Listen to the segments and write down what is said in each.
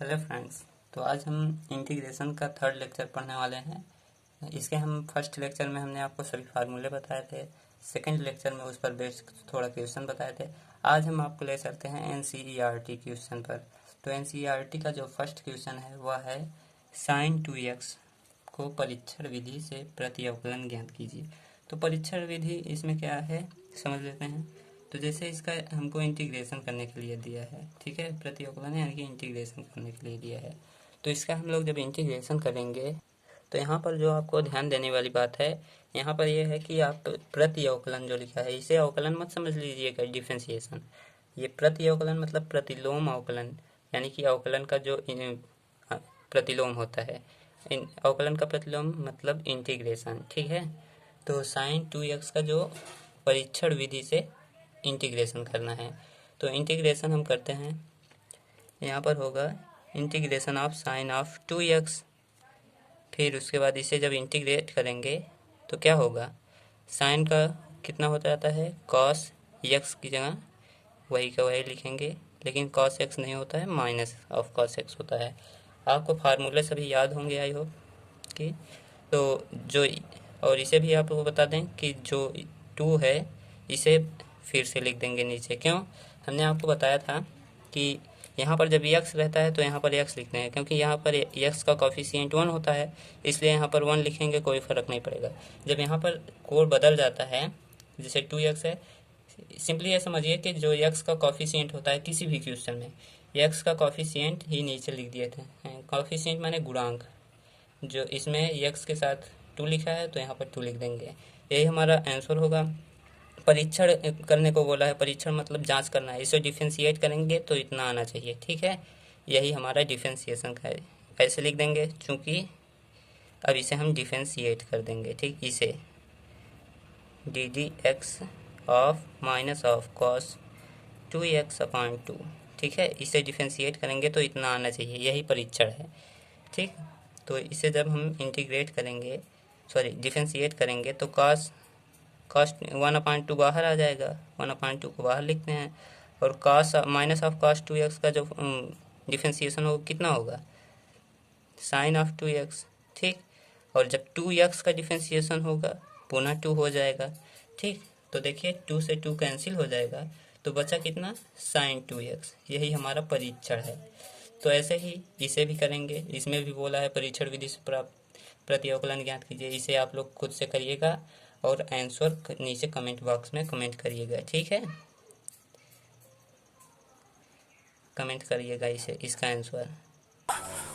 Hello friends. तो आज हम इंटीग्रेशन का थर्ड लेक्चर पढ़ने वाले हैं। इसके हम फर्स्ट लेक्चर में हमने आपको सभी फार्मूले बताए थे, सेकंड लेक्चर में उस पर बेस्ड थोड़ा क्वेश्चन बताए थे। आज हम आपको ले चलते हैं एनसीईआरटी क्वेश्चन पर। तो एनसीईआरटी का जो फर्स्ट क्वेश्चन है वह है sin 2x को परीक्षण विधि से प्रति अवकलन ज्ञात कीजिए। तो परीक्षण विधि इसमें क्या है समझ लेते हैं। तो जैसे इसका हमको इंटीग्रेशन करने के लिए दिया है, ठीक है, प्रति अवकलन यानी कि इंटीग्रेशन करने के लिए दिया है। तो इसका हम लोग जब इंटीग्रेशन करेंगे तो यहाँ पर जो आपको ध्यान देने वाली बात है, यहाँ पर यह है कि आप प्रति अवकलन जो लिखा है इसे अवकलन मत समझ लीजिएगा, डिफरेंशिएशन। ये प्रति अवकलन मतलब प्रतिलोम अवकलन, यानी कि अवकलन का जो प्रतिलोम होता है, अवकलन का प्रतिलोम मतलब इंटीग्रेशन, ठीक है। तो sin 2x का जो परीक्षण विधि से इंटीग्रेशन करना है, तो इंटीग्रेशन हम करते हैं। यहाँ पर होगा integration of sine of 2x, फिर उसके बाद इसे जब इंटीग्रेट करेंगे तो क्या होगा, साइन का कितना हो जाता है, कॉस x की जगह वही का वही लिखेंगे, लेकिन कॉस x नहीं होता है, माइनस ऑफ कॉस x होता है। आपको फार्मूले सभी याद होंगे आई होप कि। तो जो और इसे भी आपको बता दें कि जो 2 है इसे फिर से लिख देंगे नीचे। क्यों, हमने आपको बताया था कि यहाँ पर जब x रहता है तो यहाँ पर x लिखते हैं, क्योंकि यहाँ पर x का कोफिशिएंट 1 होता है, इसलिए यहाँ पर 1 लिखेंगे, कोई फ़र्क नहीं पड़ेगा। जब यहाँ पर कोड बदल जाता है, जैसे 2x है, सिंपली ये समझिए कि जो x का कोफिशिएंट होता है किसी भी क्वेश्चन में, x का कोफिशिएंट ही नीचे लिख दिए थे। कोफिशिएंट माने गुणांक, जो इसमें x के साथ 2 लिखा है तो यहाँ पर 2 लिख देंगे। यही हमारा आंसर होगा। परीक्षण करने को बोला है, परीक्षण मतलब जांच करना है, इसे डिफरेंशिएट करेंगे तो इतना आना चाहिए, ठीक है। यही हमारा डिफरेंशिएशन का है, ऐसे लिख देंगे, चूँकि अब इसे हम डिफरेंशिएट कर देंगे, ठीक। इसे D D x of minus of cos 2x/2, ठीक है। इसे डिफरेंशिएट करेंगे तो इतना आना चाहिए, यही परीक्षण है, ठीक। तो इसे जब हम इंटीग्रेट करेंगे, सॉरी डिफरेंशिएट करेंगे तो कॉस 1/2 बाहर आ जाएगा, 1/2 को बाहर लिखते हैं, और cos minus of cos 2x का जो डिफरेंशिएशन होगा कितना होगा, साइन ऑफ 2x, ठीक। और जब 2x का डिफरेंशिएशन होगा पुनः 2 हो जाएगा, ठीक। तो देखिए 2 से 2 कैंसिल हो जाएगा, तो बचा कितना, साइन 2x। यही हमारा परीक्षण है। तो ऐसे ही इसे भी करेंगे, इसमें भी बोला है परीक्षण विधि से प्रति अवकलन ज्ञात कीजिए। इसे आप लोग खुद से करिएगा और आंसर नीचे कमेंट बॉक्स में कमेंट करिएगा, ठीक है। कमेंट करिएगा इसे, इसका आंसर।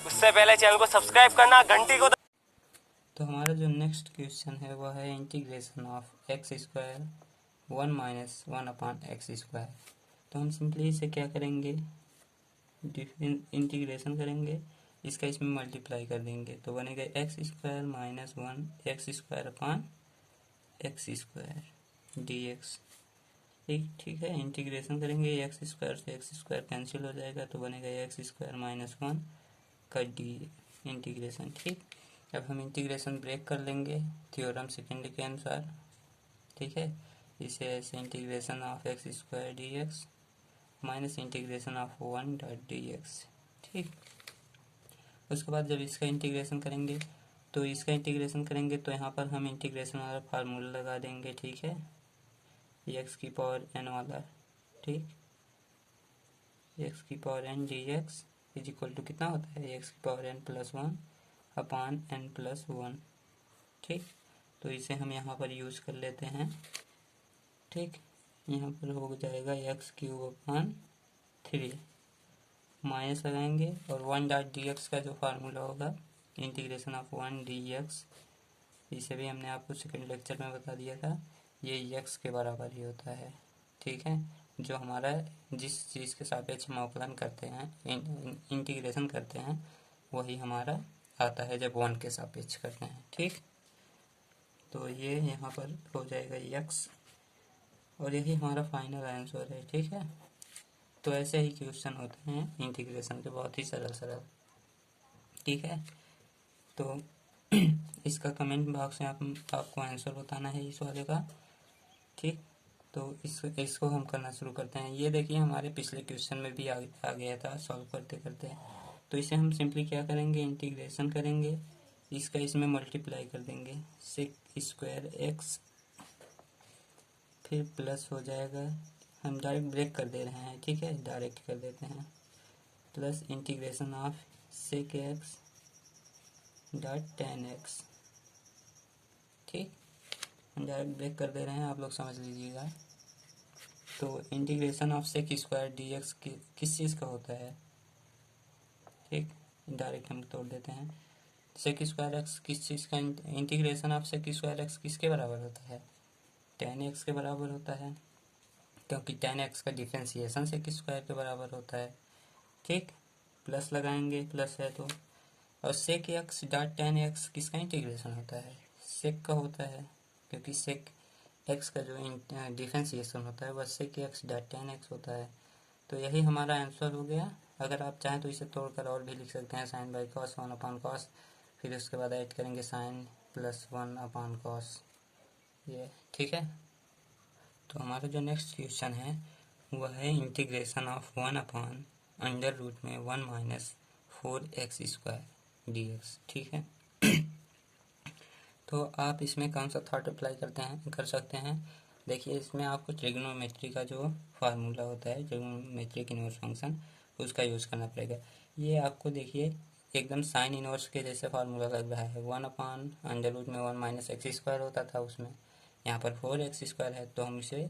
उससे पहले चैनल को सब्सक्राइब करना, घंटी को। तो हमारा जो नेक्स्ट क्वेश्चन है वह है इंटीग्रेशन ऑफ x² 1 - 1/x²। तो हम सिंपली इसे क्या करेंगे, इंटीग्रेशन करेंगे, इसका इसमें मल्टीप्लाई कर देंगे, तो बनेगा x² - 1x² dx, ठीक है। इंटीग्रेशन करेंगे, x² से x² कैंसिल हो जाएगा, तो बनेगा x² - 1 का डी इंटीग्रेशन, ठीक। अब हम इंटीग्रेशन ब्रेक कर लेंगे थ्योरम सेकेंड के अनुसार, ठीक है। इसे ऐसे integration of x² dx minus integration of 1 dx, ठीक। उसके बाद जब इसका इंटीग्रेशन करेंगे तो तो यहाँ पर हम इंटीग्रेशन वाला फार्मूला लगा देंगे, ठीक है, x की पावर n वाला, ठीक। x की power n dx is equal to कितना होता है, x की पावर n + 1/n+1, ठीक। तो इसे हम यहाँ पर यूज़ कर लेते हैं, ठीक। यहाँ पर हो जाएगा x³ माइनस लगाएंगे, और 1 dx का जो फार्मूला होगा इंटीग्रेशन ऑफ 1 dx, इसे भी हमने आपको सेकेंड लेक्चर में बता दिया था, ये x के बराबर ही होता है, ठीक है। जो हमारा जिस चीज़ के सापेक्ष हम अवकलन करते हैं, इंटीग्रेशन करते हैं, वही हमारा आता है जब 1 के सापेक्ष करते हैं, ठीक। तो ये यहाँ पर हो जाएगा x, और यही हमारा फाइनल आंसर है, ठीक है। तो ऐसे ही क्वेश्चन होते हैं इंटीग्रेशन के, बहुत ही सरल, ठीक है। तो इसका कमेंट बॉक्स में आपको आंसर बताना है इस वाले का, ठीक। तो इसको हम करना शुरू करते हैं। ये देखिए हमारे पिछले क्वेश्चन में भी आ गया था सॉल्व करते करते, तो इसे हम सिंपली क्या करेंगे, इंटीग्रेशन करेंगे, इसका इसमें मल्टीप्लाई कर देंगे, सेक स्क्वायर एक्स, फिर प्लस हो जाएगा, हम डायरेक्ट ब्रेक कर दे रहे हैं, ठीक है, डायरेक्ट कर देते हैं, plus integration of sec x dot tan x, ठीक, हम डायरेक्ट ब्रेक कर दे रहे हैं, आप लोग समझ लीजिएगा। तो integration of sec square d x किस चीज़ का होता है, ठीक, डायरेक्ट हम तोड़ देते हैं। सेक स्क्वायर एक्स किस चीज़ का, integration of sec square x किसके बराबर होता है, टेन एक्स के बराबर होता है, क्योंकि टेन एक्स का डिफ्रेंसिएशन सेक स्क्वायर के बराबर होता है, ठीक, प्लस लगाएंगे, प्लस है तो, और sec x dot tan x किसका इंटीग्रेशन होता है, सेक का होता है, क्योंकि सेक एक्स का जो डिफ्रेंसिएशन होता है वह sec x dot tan x होता है। तो यही हमारा आंसर हो गया। अगर आप चाहें तो इसे तोड़कर और भी लिख सकते हैं, sine by cos, one upon cos, फिर उसके बाद ऐड करेंगे sine plus one upon cos, ये ठीक है। तो हमारा जो नेक्स्ट क्वेश्चन है वह है integration of one upon under root में one minus 4x square d x, ठीक है। तो आप इसमें कौन सा थॉट अप्लाई कर सकते हैं, देखिए इसमें आपको ट्रिग्नोमेट्री का जो फार्मूला होता है, ट्रिग्नोमेट्रिक इनवर्स फंक्शन, उसका यूज़ करना पड़ेगा। ये आपको देखिए एकदम साइन इनवर्स के जैसे फार्मूला लग रहा है, वन अपान अंडर रूट में वन माइनस एक्स स्क्वायर होता था उसमें, यहाँ पर 4x स्क्वायर है, तो हम इसे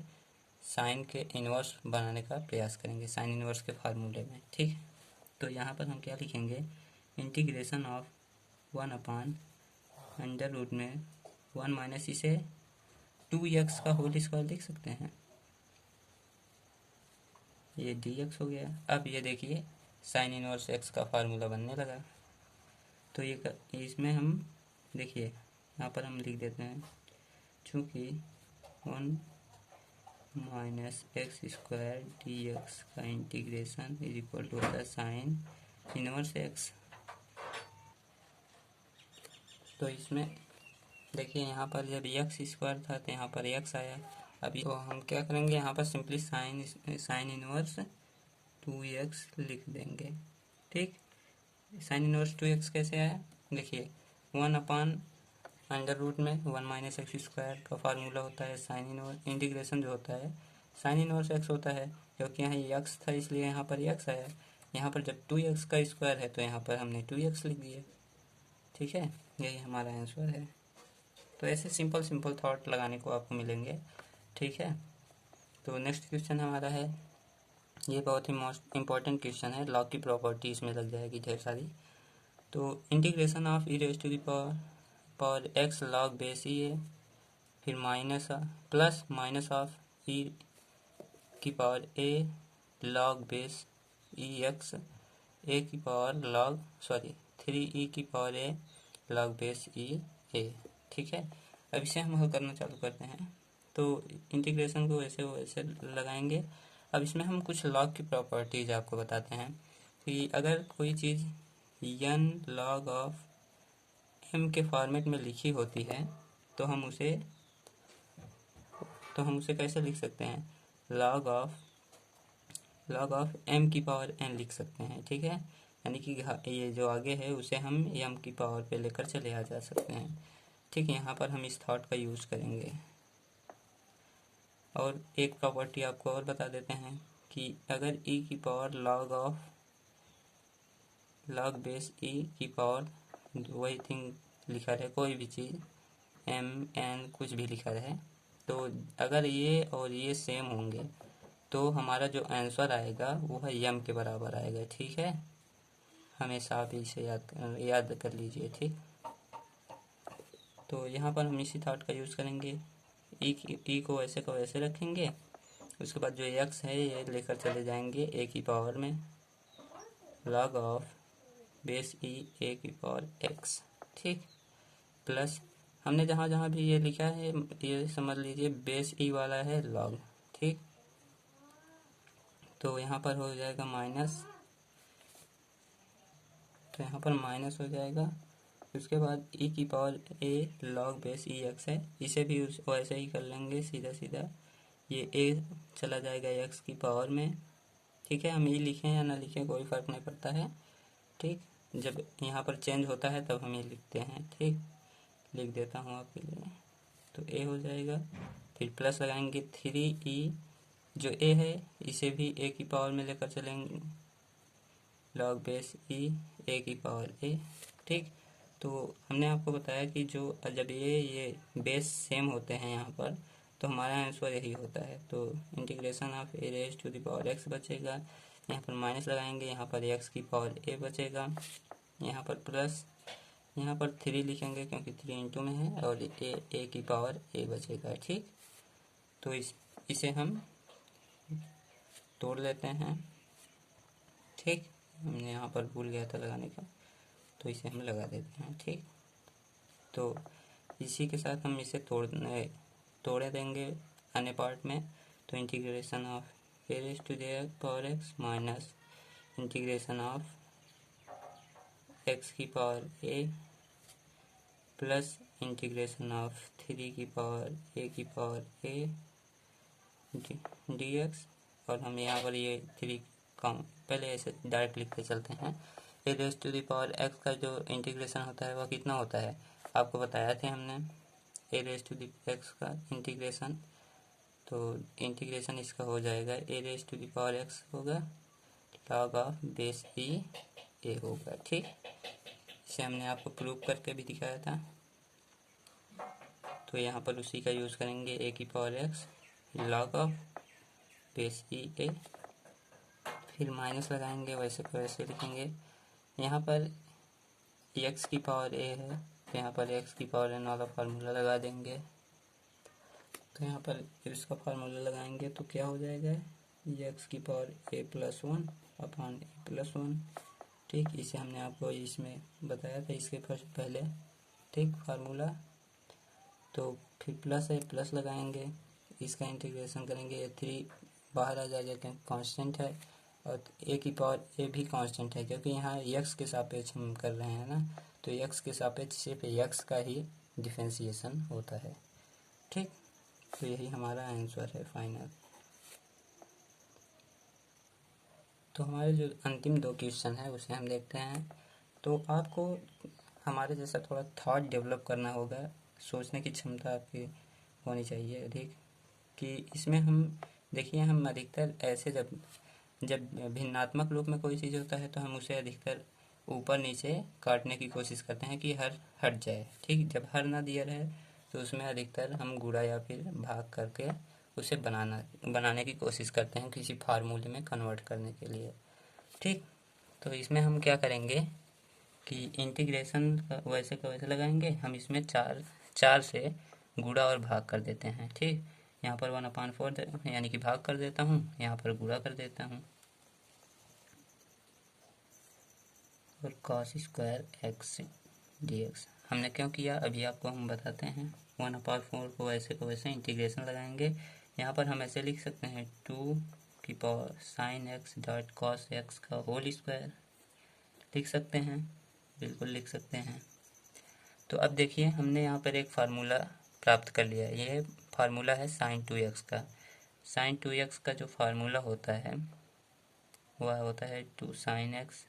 साइन के इनवर्स बनाने का प्रयास करेंगे, साइन इनवर्स के फार्मूले में, ठीक। तो यहाँ पर हम क्या लिखेंगे, integration of one upon under root में वन माइनस, इसे 2x का होल स्क्वायर लिख सकते हैं, ये dx हो गया। अब ये देखिए साइन इनवर्स x का फार्मूला बनने लगा, तो ये इसमें हम देखिए यहाँ पर हम लिख देते हैं, चूँकि one minus x square d x का इंटीग्रेशन इज इक्वल टू होता है साइन इनवर्स एक्स। तो इसमें देखिए यहाँ पर जब एक्स स्क्वायर था तो यहाँ पर एक्स आया, अभी तो हम क्या करेंगे, यहाँ पर सिंपली साइन इनवर्स 2x लिख देंगे, ठीक। साइन इनवर्स 2x कैसे आया, देखिए वन अपान अंडर रूट में वन माइनस एक्स स्क्वायर का फार्मूला होता है साइन इनवर्स, इंटीग्रेशन जो होता है साइन इनवर्स एक्स होता है, क्योंकि यहाँ एक्स था इसलिए यहाँ पर एक्स आया, यहाँ पर जब 2x का स्क्वायर है तो यहाँ पर हमने 2x लिख दिया, ठीक है, यही हमारा आंसर है। तो ऐसे सिंपल थॉट लगाने को आपको मिलेंगे, ठीक है। तो नेक्स्ट क्वेश्चन हमारा है, ये बहुत ही मोस्ट इम्पॉर्टेंट क्वेश्चन है, लॉग की प्रॉपर्टी इसमें लग जाएगी ढेर सारी। तो integration of e raise to the power x log base e है, फिर माइनस ऑफ ई की power a log base e x, a की पावर लॉग 3e की power a log base e a, ठीक है। अब इसे हम हल करना चालू करते हैं, तो इंटीग्रेशन को वैसे लगाएंगे। अब इसमें हम कुछ लॉग की प्रॉपर्टीज आपको बताते हैं कि अगर कोई चीज़ n log ऑफ m के फॉर्मेट में लिखी होती है तो हम उसे कैसे लिख सकते हैं, log ऑफ m की पावर n लिख सकते हैं, ठीक है। यानी कि ये जो आगे है उसे हम m की पावर पे लेकर चले आ जा सकते हैं, ठीक है। यहाँ पर हम इस थॉट का यूज़ करेंगे। और एक प्रॉपर्टी आपको और बता देते हैं कि अगर e की पावर लॉग बेस e की पावर वही थिंग लिखा रहे, कोई भी चीज़ m n कुछ भी लिखा रहे, तो अगर ये और ये सेम होंगे तो हमारा जो आंसर आएगा वो है m के बराबर आएगा, ठीक है। हमेशा आप इसे याद कर लीजिए, ठीक। तो यहाँ पर हम इसी थॉट का यूज़ करेंगे, ई को वैसे रखेंगे, उसके बाद जो एक्स है ये लेकर चले जाएंगे ए की पावर में, लॉग ऑफ बेस ई ए की पावर एक्स, ठीक, प्लस हमने जहाँ भी ये लिखा है ये समझ लीजिए बेस ई वाला है लॉग, ठीक। तो यहाँ पर हो जाएगा माइनस, तो यहाँ पर माइनस हो जाएगा, उसके बाद e की power a log base e x है, इसे भी वैसे ही कर लेंगे सीधा, ये a चला जाएगा x की पावर में, ठीक है। हम e लिखें या ना लिखें कोई फ़र्क नहीं पड़ता है, ठीक, जब यहाँ पर चेंज होता है तब हम ये लिखते हैं। ठीक, लिख देता हूँ आपके लिए। तो ए हो जाएगा, फिर प्लस लगाएंगे 3e, जो ए है इसे भी ए की पावर में लेकर चलेंगे, लॉग बेस ई ए की पावर ए। ठीक, तो हमने आपको बताया कि जो जब ये बेस सेम होते हैं यहाँ पर, तो हमारा आंसर यही होता है। तो integration of a raise to the power x बचेगा, यहाँ पर माइनस लगाएंगे, यहाँ पर एक्स की पावर ए बचेगा, यहाँ पर प्लस, यहाँ पर 3 लिखेंगे क्योंकि 3 इंटू में है, और ए की पावर ए बचेगा। ठीक, तो इसे हम तोड़ लेते हैं। ठीक, हमने यहाँ पर भूल गया था लगाने का, तो इसे हम लगा देते हैं। ठीक, तो इसी के साथ हम इसे तोड़े देंगे अन्य पार्ट में। तो integration of a raise to the power x minus integration of x की power a plus integration of 3 की पावर ए की पावर ए डी एक्स। और हम यहाँ पर ये 3 कम पहले ऐसे डायरेक्ट लिख के चलते हैं। A raise to the power x का जो इंटीग्रेशन होता है वह कितना होता है, आपको बताया थे हमने। A raise to the x का इंटीग्रेशन, तो इंटीग्रेशन इसका हो जाएगा a raise to the power x होगा log of base e a होगा। ठीक, इसे हमने आपको प्रूव करके भी दिखाया था, तो यहाँ पर उसी का यूज़ करेंगे, ए की power x log of base e a, फिर माइनस लगाएंगे, वैसे को वैसे लिखेंगे। यहाँ पर एक्स की पावर ए है, तो यहाँ पर एक्स की पावर एन वाला फार्मूला लगा देंगे। तो यहाँ पर इसका फार्मूला लगाएंगे तो क्या हो जाएगा, एक्स की power a plus 1 upon A plus 1। ठीक, इसे हमने आपको इसमें बताया था इसके पहले। ठीक, फार्मूला, तो फिर प्लस है, प्लस लगाएंगे, इसका इंटीग्रेशन करेंगे, ये 3 बाहर आ जाएगा क्योंकि कांस्टेंट है, और ए की पावर ए भी कांस्टेंट है क्योंकि यहाँ एक्स के सापेक्ष हम कर रहे हैं ना, तो एक्स के सापेक्ष सिर्फ एक्स का ही डिफरेंशिएशन होता है। ठीक, तो यही हमारा आंसर है फाइनल। तो हमारे जो अंतिम 2 क्वेश्चन है उसे हम देखते हैं। तो आपको हमारे जैसा थोड़ा थॉट डेवलप करना होगा, सोचने की क्षमता आपकी होनी चाहिए अधिक, कि इसमें हम देखिए, हम अधिकतर ऐसे जब भिन्नात्मक रूप में कोई चीज़ होता है तो हम उसे अधिकतर ऊपर नीचे काटने की कोशिश करते हैं कि हर हट जाए। ठीक, जब हर ना दिया रहे तो उसमें अधिकतर हम गुणा या फिर भाग करके उसे बनाने की कोशिश करते हैं किसी फार्मूले में कन्वर्ट करने के लिए। ठीक, तो इसमें हम क्या करेंगे कि इंटीग्रेशन का वैसे लगाएंगे, हम इसमें 4 से गुणा और भाग कर देते हैं। ठीक, यहाँ पर 1/4 यानी कि भाग कर देता हूँ, यहाँ पर गुणा कर देता हूँ, और cos square x D x हमने क्यों किया अभी आपको हम बताते हैं। 1/4 को वैसे इंटीग्रेशन लगाएंगे, यहाँ पर हम ऐसे लिख सकते हैं 2 की power sine x dot cos x का होल स्क्वायर लिख सकते हैं, बिल्कुल लिख सकते हैं। तो अब देखिए, हमने यहाँ पर एक फार्मूला प्राप्त कर लिया है, ये फार्मूला है साइन 2x का। साइन 2x का जो फार्मूला होता है वह होता है 2 sine x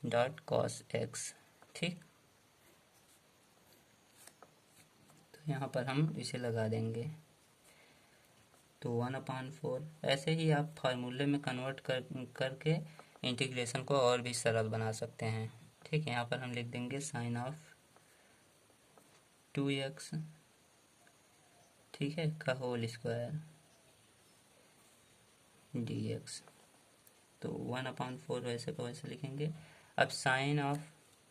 dot cos x. ठीक, तो यहाँ पर हम इसे लगा देंगे, तो 1/4 ऐसे ही आप फार्मूले में कन्वर्ट करके इंटीग्रेशन को और भी सरल बना सकते हैं। ठीक, यहाँ पर हम लिख देंगे साइन ऑफ 2x, ठीक है, का होल स्क्वायर dx। तो 1/4 वैसे को वैसे लिखेंगे। अब साइन ऑफ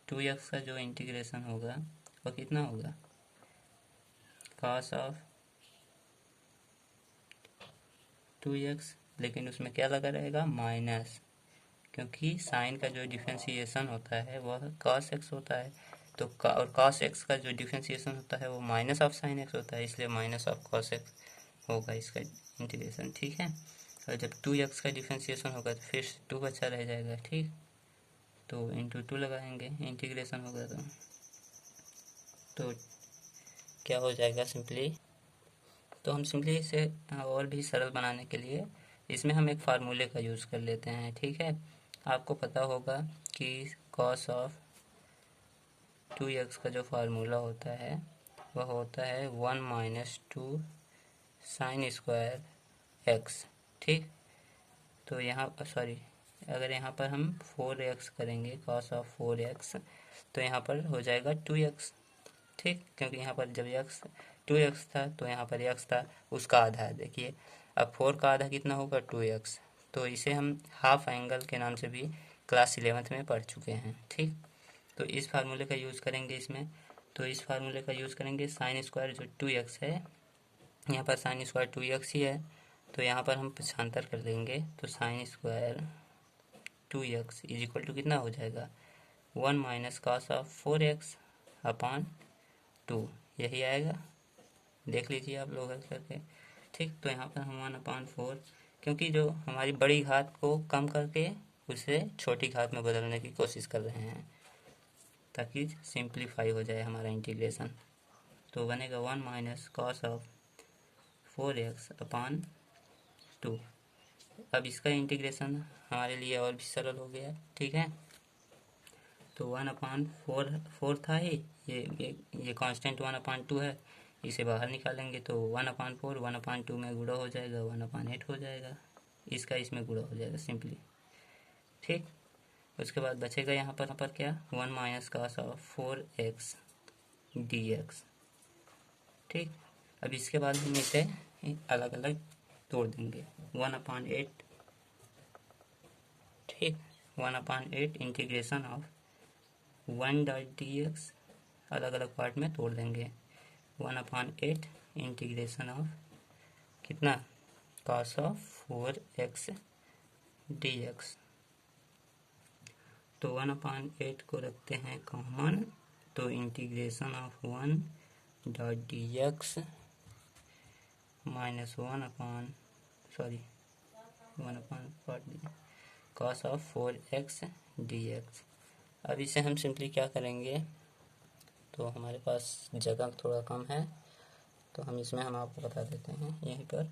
2x का जो इंटीग्रेशन होगा वो कितना होगा, cos ऑफ 2x, लेकिन उसमें क्या लगा रहेगा, माइनस, क्योंकि साइन का जो डिफरेंशिएशन होता है वह cos x होता है, तो और cos x का जो डिफरेंशिएशन होता है वो माइनस ऑफ साइन x होता है, इसलिए माइनस ऑफ cos x होगा इसका इंटीग्रेशन। ठीक है, और जब 2x का डिफरेंशिएशन होगा तो फिर 2 बचा रह जाएगा। ठीक, तो इंटू 2 लगाएंगे, इंटीग्रेशन होगा तो क्या हो जाएगा सिंपली। तो हम सिंपली इसे और भी सरल बनाने के लिए इसमें हम एक फार्मूले का यूज़ कर लेते हैं। ठीक है, आपको पता होगा कि कॉस ऑफ 2x का जो फार्मूला होता है वह होता है 1 माइनस 2 साइन स्क्वायर एक्स। ठीक, तो यहाँ पर सॉरी, अगर यहाँ पर हम 4x करेंगे कॉस ऑफ 4x तो यहाँ पर हो जाएगा 2x। ठीक, क्योंकि यहाँ पर जब x 2x था तो यहाँ पर x था उसका आधा है। देखिए अब 4 का आधा कितना होगा 2x, तो इसे हम हाफ एंगल के नाम से भी क्लास 11th में पढ़ चुके हैं। ठीक, तो इस फार्मूले का यूज़ करेंगे इसमें, तो इस फार्मूले का यूज़ करेंगे साइन स्क्वायर जो 2x है, यहाँ पर साइन स्क्वायर 2x ही है तो यहाँ पर हम पक्षांतर कर देंगे तो sine square 2x is equal to कितना हो जाएगा 1 minus cos of 4x upon 2, यही आएगा। देख लीजिए आप लोग हल करके। ठीक, तो यहाँ पर हम 1/4, क्योंकि जो हमारी बड़ी घात को कम करके उसे छोटी घात में बदलने की कोशिश कर रहे हैं ताकि सिंप्लीफाई हो जाए हमारा इंटीग्रेशन। तो बनेगा 1 minus cos of 4x upon 2। अब इसका इंटीग्रेशन हमारे लिए और भी सरल हो गया। ठीक है, तो 1/4 था ही, ये कांस्टेंट 1/2 है, इसे बाहर निकालेंगे तो 1/4 1/2 में गुणा हो जाएगा 1/8 हो जाएगा, इसका इसमें गुणा हो जाएगा सिंपली। ठीक, उसके बाद बचेगा यहाँ पर क्या 1 minus cos of 4x dx। ठीक, अब इसके बाद हम इसे अलग अलग तोड़ देंगे 1/8। ठीक, 1/8 इंटीग्रेशन ऑफ 1 dx अलग अलग पार्ट में तोड़ देंगे 1/8 इंटीग्रेशन ऑफ कितना कॉस ऑफ 4x dx। तो 1/8 को रखते हैं कॉमन, तो integration of 1 dx minus 1 cos of 4x dx। अब इसे हम सिंपली क्या करेंगे, तो हमारे पास जगह थोड़ा कम है तो हम आपको बता देते हैं यहीं पर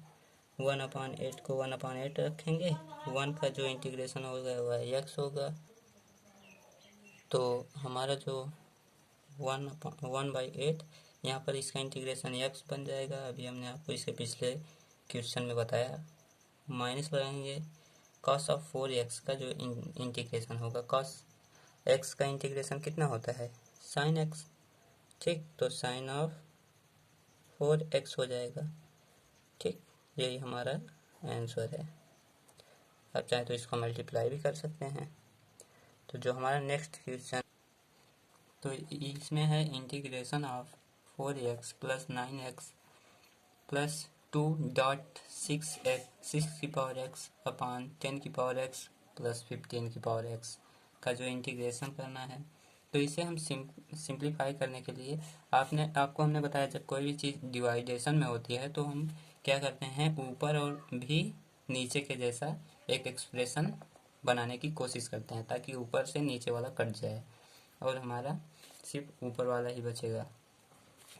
1/8 को 1/8 रखेंगे, 1 का जो इंटीग्रेशन होगा वह x होगा, तो हमारा जो 1/8 यहाँ पर इसका इंटीग्रेशन x बन जाएगा। अभी हमने आपको इसके पिछले क्वेश्चन में बताया, माइनस लगाएंगे कॉस ऑफ 4x का जो इंटीग्रेशन होगा, कॉस x का इंटीग्रेशन कितना होता है साइन x। ठीक, तो साइन ऑफ 4x हो जाएगा। ठीक, यही हमारा आंसर है। आप चाहें तो इसको मल्टीप्लाई भी कर सकते हैं। तो जो हमारा नेक्स्ट क्वेश्चन, तो इसमें है integration of 4x plus 9x plus 2.6x upon 10x plus 15x का जो इंटीग्रेशन करना है। तो इसे हम सिंप्लीफाई करने के लिए आपको हमने बताया जब कोई भी चीज़ डिवाइडेशन में होती है तो हम क्या करते हैं ऊपर और भी नीचे के जैसा एक एक्सप्रेशन बनाने की कोशिश करते हैं ताकि ऊपर से नीचे वाला कट जाए और हमारा सिर्फ ऊपर वाला ही बचेगा,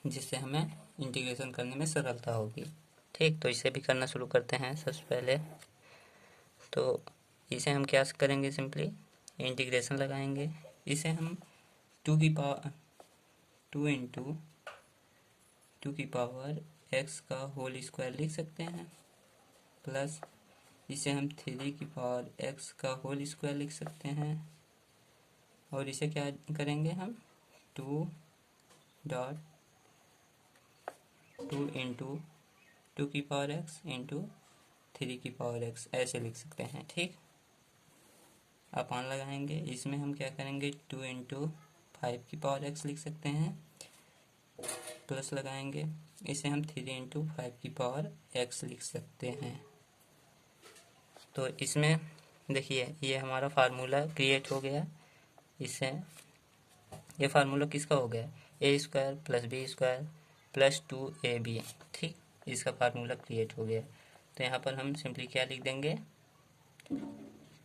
जिससे हमें इंटीग्रेशन करने में सरलता होगी। ठीक, तो इसे भी करना शुरू करते हैं। सबसे पहले तो इसे हम क्या करेंगे, सिंपली इंटीग्रेशन लगाएंगे। इसे हम 2 की पावर x का होल स्क्वायर लिख सकते हैं, प्लस इसे हम 3 की पावर x का होल स्क्वायर लिख सकते हैं, और इसे क्या करेंगे हम 2 इंटू 2 की पावर x इंटू 3 की पावर x ऐसे लिख सकते हैं। ठीक, अपान लगाएंगे, इसमें हम क्या करेंगे 2 इंटू 5 की पावर x लिख सकते हैं, प्लस लगाएंगे, इसे हम 3 इंटू 5 की पावर x लिख सकते हैं। तो इसमें देखिए ये हमारा फार्मूला क्रिएट हो गया। इससे ये फार्मूला किसका हो गया a² plus b² plus 2ab। ठीक, इसका फार्मूला क्रिएट हो गया। तो यहाँ पर हम सिंपली क्या लिख देंगे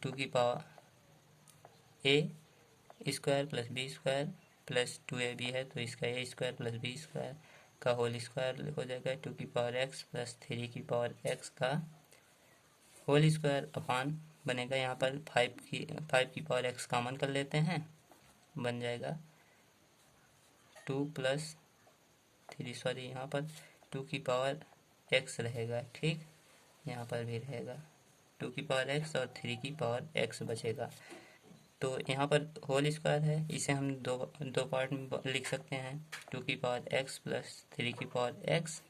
2 की power a² plus b² plus 2ab है तो इसका a² प्लस b² का होल स्क्वायर हो जाएगा 2 की पावर x प्लस 3 की पावर x का होल स्क्वायर अपान बनेगा यहाँ पर 5 की पावर x कॉमन कर लेते हैं, बन जाएगा 2 प्लस 3, सॉरी यहाँ पर 2 की पावर x रहेगा, ठीक, यहाँ पर भी रहेगा 2 की पावर x और 3 की पावर x बचेगा। तो यहाँ पर होल स्क्वायर है, इसे हम दो पार्ट में लिख सकते हैं, 2 की पावर x प्लस 3 की पावर x,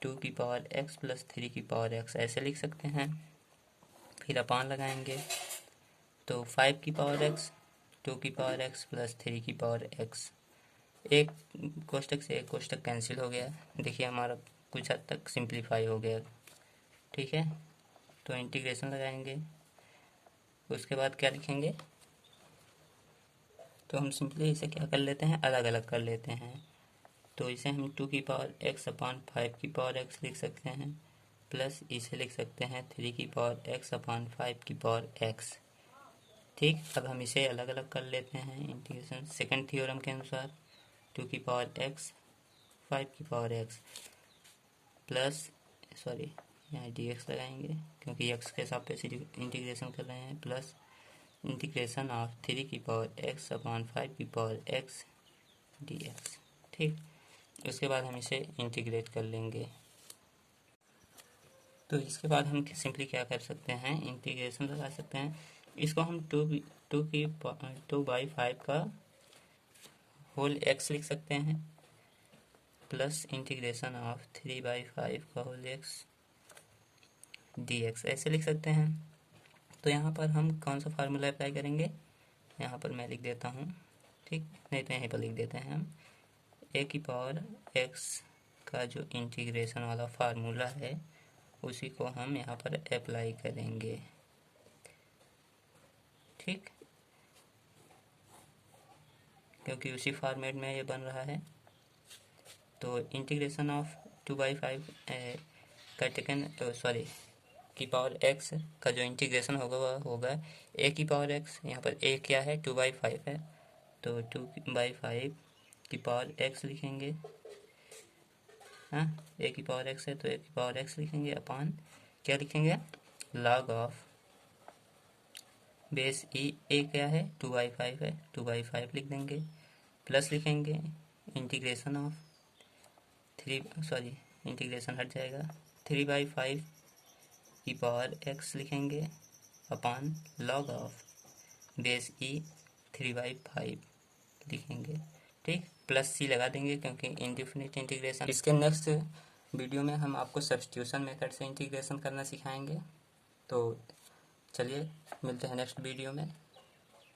2 की पावर x प्लस 3 की पावर x ऐसे लिख सकते हैं। फिर अपान लगाएंगे तो 5 की पावर x, 2 की पावर x प्लस 3 की पावर x, एक कोष्टक से एक कोष्टक कैंसिल हो गया। देखिए हमारा कुछ हद तक सिंप्लीफाई हो गया, ठीक है। तो इंटीग्रेशन लगाएंगे, उसके बाद क्या लिखेंगे, तो हम सिंपली इसे क्या कर लेते हैं, अलग अलग कर लेते हैं। तो इसे हम 2 की पावर x अपान 5 की पावर x लिख सकते हैं, प्लस इसे लिख सकते हैं 3 की पावर x अपान 5 की पावर x, ठीक। अब हम इसे अलग अलग कर लेते हैं इंटीग्रेशन सेकंड थ्योरम के अनुसार, 2 की पावर x 5 की पावर x प्लस, सॉरी यहाँ dx लगाएंगे क्योंकि x के सापेक्ष इंटीग्रेशन कर रहे हैं, प्लस इंटीग्रेशन ऑफ 3 की पावर x अपान 5 की पावर x dx, ठीक। उसके बाद हम इसे इंटीग्रेट कर लेंगे। तो इसके बाद हम सिंपली क्या कर सकते हैं, इंटीग्रेशन लगा सकते हैं। इसको हम 2/5 का होल x लिख सकते हैं, प्लस इंटीग्रेशन ऑफ 3/5 का होल x dx ऐसे लिख सकते हैं। तो यहाँ पर हम कौन सा फार्मूला अप्लाई करेंगे, यहाँ पर मैं लिख देता हूँ, ठीक, नहीं तो यहीं पर लिख देते हैं हम a की पावर x का जो इंटीग्रेशन वाला फार्मूला है उसी को हम यहाँ पर अप्लाई करेंगे, ठीक, क्योंकि उसी फॉर्मेट में ये बन रहा है। तो इंटीग्रेशन ऑफ 2/5 का टेकन, सॉरी की पावर x का जो इंटीग्रेशन होगा वह होगा a की पावर x, यहाँ पर a क्या है 2/5 है, तो 2/5 की पावर x लिखेंगे, हाँ a की पावर x है तो a की पावर x लिखेंगे, अपान क्या लिखेंगे, log of base e, a क्या है 2/5 है, 2/5 लिख देंगे, प्लस लिखेंगे इंटीग्रेशन ऑफ 3, सॉरी इंटीग्रेशन हट जाएगा, 3/5 की पावर x लिखेंगे, अपान log ऑफ बेस e 3/5 लिखेंगे, ठीक, प्लस c लगा देंगे क्योंकि इंडेफिनिट इंटीग्रेशन। इसके नेक्स्ट वीडियो में हम आपको सब्स्टिट्यूशन मेथड से इंटीग्रेशन करना सिखाएंगे। तो चलिए मिलते हैं नेक्स्ट वीडियो में।